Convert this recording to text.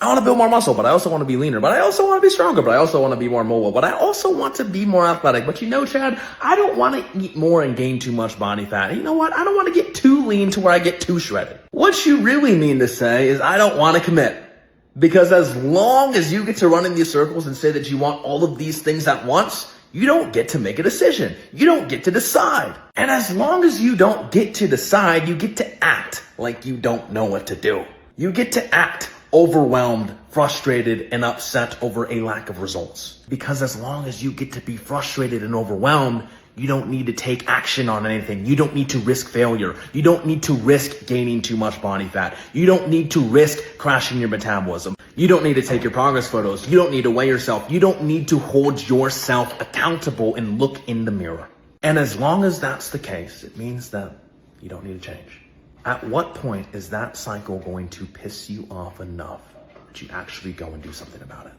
I want to build more muscle, but I also want to be leaner, but I also want to be stronger, but I also want to be more mobile, but I also want to be more athletic. But you know, Chad, I don't want to eat more and gain too much body fat. You know what? I don't want to get too lean to where I get too shredded. What you really mean to say is I don't want to commit. Because as long as you get to run in these circles and say that you want all of these things at once, you don't get to make a decision. You don't get to decide. And as long as you don't get to decide, you get to act like you don't know what to do. You get to act overwhelmed, frustrated, and upset over a lack of results. Because as long as you get to be frustrated and overwhelmed, you don't need to take action on anything. You don't need to risk failure. You don't need to risk gaining too much body fat. You don't need to risk crashing your metabolism. You don't need to take your progress photos. You don't need to weigh yourself. You don't need to hold yourself accountable and look in the mirror. And as long as that's the case, it means that you don't need to change. At what point is that cycle going to piss you off enough that you actually go and do something about it?